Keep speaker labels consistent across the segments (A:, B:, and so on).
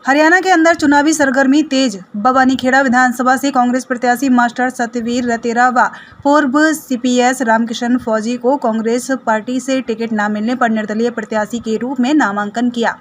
A: हरियाणा के अंदर चुनावी सरगर्मी तेज। बवानीखेड़ा विधानसभा से कांग्रेस प्रत्याशी मास्टर सतवीर रतेरा व पूर्व सीपीएस रामकिशन फौजी को कांग्रेस पार्टी से टिकट न मिलने पर निर्दलीय प्रत्याशी के रूप में नामांकन किया।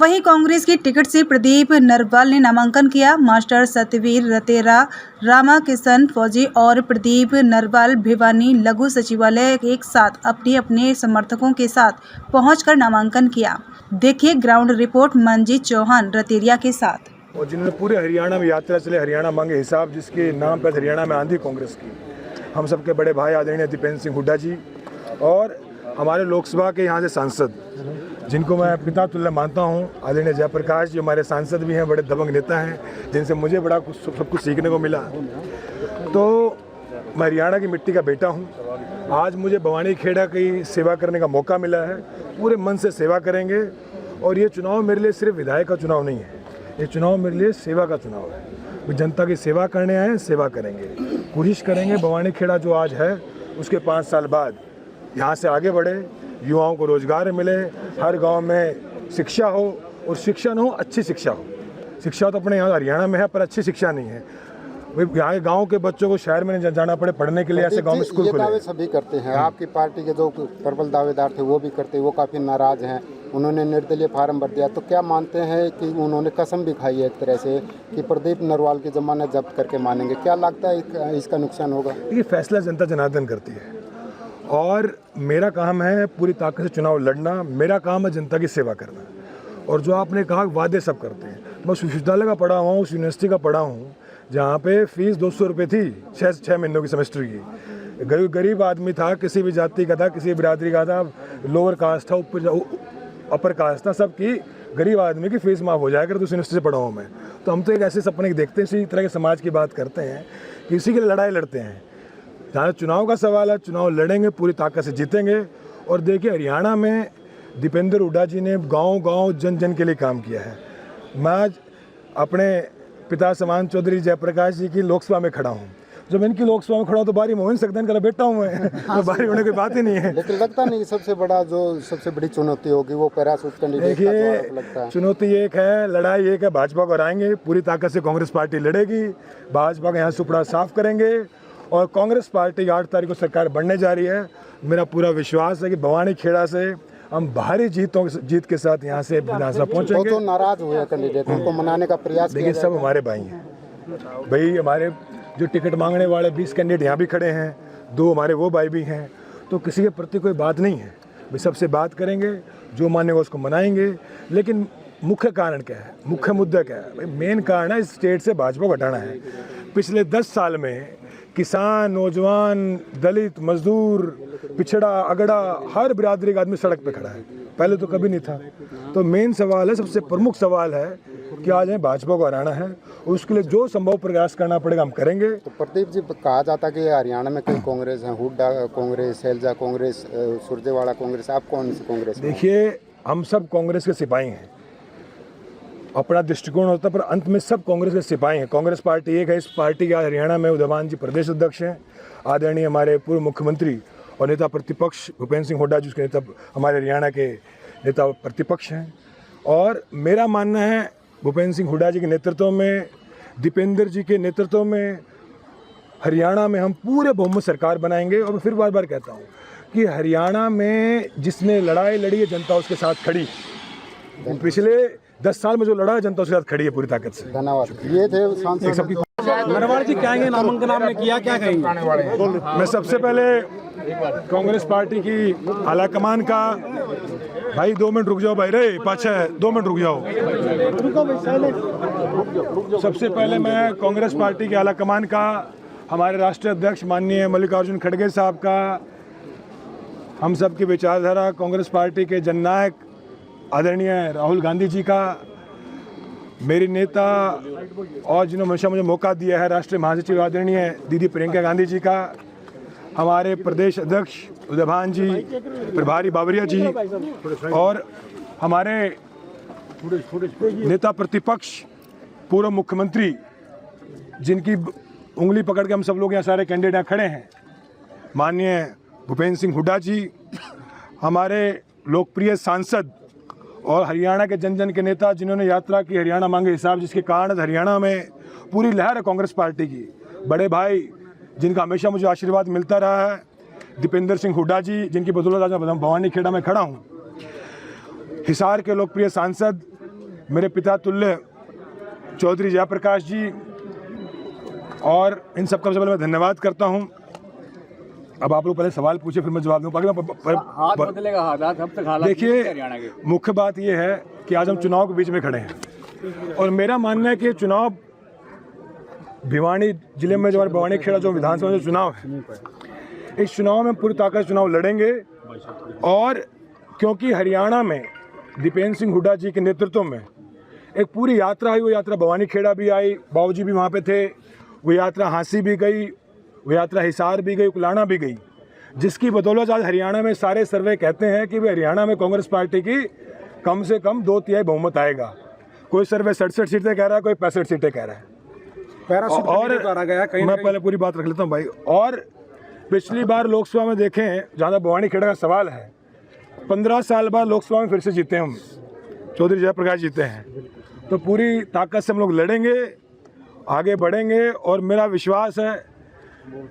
A: वहीं कांग्रेस की टिकट से प्रदीप नरवाल ने नामांकन किया। मास्टर सतवीर रतेरा, रामकिशन फौजी और प्रदीप नरवाल भिवानी लघु सचिवालय एक साथ अपने अपने समर्थकों के साथ पहुंचकर नामांकन किया। देखिए ग्राउंड रिपोर्ट मंजीत चौहान रतेरिया के साथ।
B: और जिन्होंने पूरे हरियाणा में यात्रा चले, हरियाणा मांगे हिसाब, जिसके नाम पर हरियाणा में आंधी कांग्रेस की, हम सबके बड़े भाई आदरणीय दीपेंद्र सिंह हुड्डा जी और हमारे लोकसभा के यहाँ से सांसद, जिनको मैं पिता तुल्य मानता हूँ, आदरणीय जयप्रकाश जी हमारे सांसद भी हैं, बड़े दबंग नेता हैं, जिनसे मुझे बड़ा सब कुछ सीखने को मिला। तो मैं हरियाणा की मिट्टी का बेटा हूँ। आज मुझे बवानीखेड़ा की सेवा करने का मौका मिला है। पूरे मन से सेवा करेंगे और ये चुनाव मेरे लिए सिर्फ विधायक का चुनाव नहीं है, ये चुनाव मेरे लिए सेवा का चुनाव है। जनता की सेवा करने आए, सेवा करेंगे, कोशिश करेंगे बवानीखेड़ा जो आज है उसके 5 साल बाद यहाँ से आगे बढ़े, युवाओं को रोजगार मिले, हर गांव में शिक्षा हो, और शिक्षा न हो, अच्छी शिक्षा हो। शिक्षा तो अपने यहाँ हरियाणा में है, पर अच्छी शिक्षा नहीं है। यहाँ के गाँव के बच्चों को शहर में नहीं जाना पड़े पढ़ने के लिए, ऐसे गाँव में स्कूल खुले।
C: दावे सभी करते हैं, आपकी पार्टी के जो प्रबल दावेदार थे वो भी करते हैं, वो काफ़ी नाराज हैं। उन्होंने निर्दलीय फार्म भर दिया, तो क्या मानते हैं कि उन्होंने कसम भी खाई है एक तरह से कि प्रदीप नरवाल की जमानत जब्त करके मानेंगे? क्या लगता है इसका नुकसान होगा?
B: ये फैसला जनता जनार्दन करती है और मेरा काम है पूरी ताकत से चुनाव लड़ना, मेरा काम है जनता की सेवा करना। और जो आपने कहा वादे सब करते हैं, मैं उस विश्वविद्यालय का पढ़ा हुआ हूँ, उस यूनिवर्सिटी का पढ़ा हूँ जहाँ पे फीस 200 रुपये थी 6 महीनों की सेमेस्टर की। गरीब आदमी था, किसी भी जाति का था, किसी बिरादरी का था, लोअर कास्ट था, अपर कास्ट था, सबकी गरीब आदमी की फीस माफ़ हो जाए अगर तो उस यूनिवर्सिटी से पढ़ा हूँ मैं। तो हम तो एक ऐसे सपने देखते हैं, इसी तरह के समाज की बात करते हैं कि इसी के लिए लड़ाई लड़ते हैं। जहाँ चुनाव का सवाल है, चुनाव लड़ेंगे, पूरी ताकत से जीतेंगे। और देखिए हरियाणा में दीपेंद्र हुड्डा जी ने गांव-गांव जन जन के लिए काम किया है। मैं आज अपने पिता समान चौधरी जयप्रकाश जी की लोकसभा में खड़ा हूँ। जब इनकी लोकसभा में खड़ा हूँ तो बारी मोहन सकदैन का बेटा हूँ मैं, तो बारी होने की बात ही नहीं है।
C: लेकिन लगता नहीं सबसे बड़ी चुनौती होगी वो पैराशूट कैंडिडेट का लगता है।
B: चुनौती एक है, लड़ाई एक है, भाजपा को हराएंगे, पूरी ताकत से कांग्रेस पार्टी लड़ेगी, भाजपा का यहाँ सुपड़ा साफ करेंगे और कांग्रेस पार्टी 8 तारीख को सरकार बनने जा रही है। मेरा पूरा विश्वास है कि बवानीखेड़ा से हम भारी जीत के साथ यहाँ से विधानसभा पहुँचेंगे।
C: तो नाराज हुए कैंडिडेट, उनको मनाने का प्रयास
B: देखिए सब हमारे भाई हैं भाई, हमारे जो टिकट मांगने वाले 20 कैंडिडेट यहाँ भी खड़े हैं, 2 हमारे वो भाई भी हैं, तो किसी के प्रति कोई बात नहीं है भाई, सबसे बात करेंगे, जो मानेगा उसको मनाएंगे। लेकिन मुख्य कारण क्या है, मुख्य मुद्दा क्या है भाई? मेन कारण है इस स्टेट से भाजपा को हटाना है। पिछले 10 साल में किसान, नौजवान, दलित, मजदूर, पिछड़ा, अगड़ा, हर बिरादरी का आदमी सड़क पे खड़ा है, पहले तो कभी नहीं था। तो मेन सवाल है, सबसे प्रमुख सवाल है कि आज हमें भाजपा को हराना है, उसके लिए जो संभव प्रयास करना पड़ेगा हम करेंगे।
C: तो प्रदीप जी, कहा जाता है कि हरियाणा में कई कांग्रेस हैं, हुड्डा कांग्रेस, शैलजा कांग्रेस, सुरजेवाला कांग्रेस, आप कौन सी कांग्रेस?
B: देखिए हम सब कांग्रेस के सिपाही हैं, अपना दृष्टिकोण होता है, पर अंत में सब कांग्रेस के सिपाही हैं। कांग्रेस पार्टी एक है, इस पार्टी के हरियाणा में उदयमान जी प्रदेश अध्यक्ष हैं, आदरणीय हमारे पूर्व मुख्यमंत्री और नेता प्रतिपक्ष भूपेंद्र सिंह हुड्डा जी उसके नेता, हमारे हरियाणा के नेता प्रतिपक्ष हैं। और मेरा मानना है भूपेंद्र सिंह हुड्डा जी के नेतृत्व में, दीपेंद्र जी के नेतृत्व में हरियाणा में हम पूरे बहुमत सरकार बनाएंगे। और मैं फिर बार बार कहता हूँ कि हरियाणा में जिसने लड़ाई लड़ी है जनता उसके साथ खड़ी, पिछले 10 साल में जो लड़ा है जनता उसके साथ खड़ी है पूरी ताकत से।
C: धन्यवाद। ये थे सांसद
D: नरवाल जी, क्या ये नामांकन आपने किया, क्या कहेंगे?
B: मैं सबसे पहले कांग्रेस पार्टी की आलाकमान का, भाई 2 मिनट रुक जाओ भाई, रे पाछा 2 मिनट रुक जाओ। सबसे पहले मैं कांग्रेस पार्टी के आलाकमान का, हमारे राष्ट्रीय अध्यक्ष माननीय मल्लिकार्जुन खड़गे साहब का, हम सब की विचारधारा कांग्रेस पार्टी के जननायक आदरणीय राहुल गांधी जी का, मेरी नेता और जिन्होंने हमेशा मुझे मौका दिया है राष्ट्रीय महासचिव आदरणीय दीदी प्रियंका गांधी जी का, हमारे प्रदेश अध्यक्ष उदयभान जी, प्रभारी बाबरिया जी और हमारे नेता प्रतिपक्ष पूर्व मुख्यमंत्री, जिनकी उंगली पकड़ के हम सब लोग यहाँ सारे कैंडिडेट खड़े हैं, माननीय भूपेंद्र सिंह हुड्डा जी, हमारे लोकप्रिय सांसद और हरियाणा के जन जन के नेता जिन्होंने यात्रा की हरियाणा मांगे हिसाब, जिसके कारण हरियाणा में पूरी लहर है कांग्रेस पार्टी की। बड़े भाई जिनका हमेशा मुझे आशीर्वाद मिलता रहा है, दीपेंद्र सिंह हुड्डा जी, जिनकी बदौलत आज मैं भवानी खेड़ा में खड़ा हूँ। हिसार के लोकप्रिय सांसद मेरे पिता तुल्य चौधरी जयप्रकाश जी, और इन सब का सबसे पहले मैं धन्यवाद करता हूँ। अब आप लोग पहले सवाल पूछे फिर मैं जवाब दूँ।
D: हाथ बदलेगा, हाथ अब तक हालात
B: देखिए, मुख्य बात यह है कि आज हम चुनाव के बीच में खड़े हैं और मेरा मानना है कि चुनाव भिवानी जिले में जो भवानी खेड़ा जो विधानसभा जो चुनाव है, इस चुनाव में पूरी ताकत चुनाव लड़ेंगे। और क्योंकि हरियाणा में दीपेंद्र सिंह हुड्डा जी के नेतृत्व में एक पूरी यात्रा आई, वो यात्रा भवानी खेड़ा भी आई, बाबूजी भी वहाँ पे थे, वो यात्रा हांसी भी गई, वो यात्रा हिसार भी गई, कुलाना भी गई, जिसकी बदौलत आज हरियाणा में सारे सर्वे कहते हैं कि भाई हरियाणा में कांग्रेस पार्टी की कम से कम 2/3 बहुमत आएगा। कोई सर्वे 67 सीटें कह रहा है, कोई 65 सीटें कह रहा है। और मैं पहले पूरी बात रख लेता हूँ भाई। और पिछली बार लोकसभा में देखें, जहाँ भवानी खेड़ा का सवाल है, 15 साल बाद लोकसभा में फिर से जीते हम, चौधरी जयप्रकाश जीते हैं। तो पूरी ताकत से हम लोग लड़ेंगे, आगे बढ़ेंगे और मेरा विश्वास है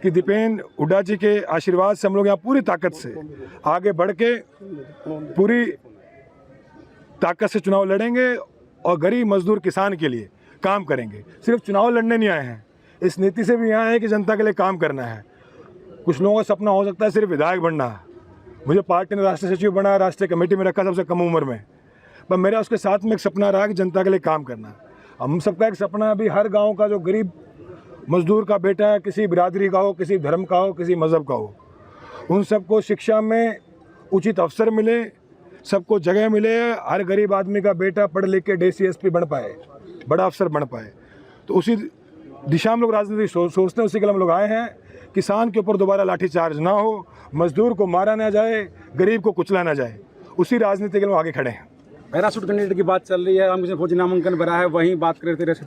B: कि दीपेंद्र हुड्डा जी के आशीर्वाद से हम लोग यहाँ पूरी ताकत से आगे बढ़ के पूरी ताकत से चुनाव लड़ेंगे और गरीब मजदूर किसान के लिए काम करेंगे। सिर्फ चुनाव लड़ने नहीं आए हैं, इस नीति से भी आए हैं कि जनता के लिए काम करना है। कुछ लोगों का सपना हो सकता है सिर्फ विधायक बनना। मुझे पार्टी ने राष्ट्रीय सचिव बनाया, राष्ट्रीय कमेटी में रखा सबसे कम उम्र में, पर मेरा उसके साथ में एक सपना रहा कि जनता के लिए काम करना। हम सबका एक सपना भी हर गांव का जो गरीब मजदूर का बेटा है, किसी बिरादरी का हो, किसी धर्म का हो, किसी मज़हब का हो, उन सबको शिक्षा में उचित अवसर मिले, सबको जगह मिले, हर गरीब आदमी का बेटा पढ़ लिख के DCSP बन पाए, बड़ा अफसर बन पाए। तो उसी दिशा में लोग राजनीति सोचते हैं, उसी के लिए हम लोग आए हैं। किसान के ऊपर दोबारा लाठीचार्ज ना हो, मजदूर को मारा ना जाए, गरीब को कुचला ना जाए, उसी राजनीति के लिए आगे खड़े हैं।
D: पैराशूट कैंडिडेट की बात चल रही है, हम फौजी नामांकन भरा है, वहीं बात करते रहे।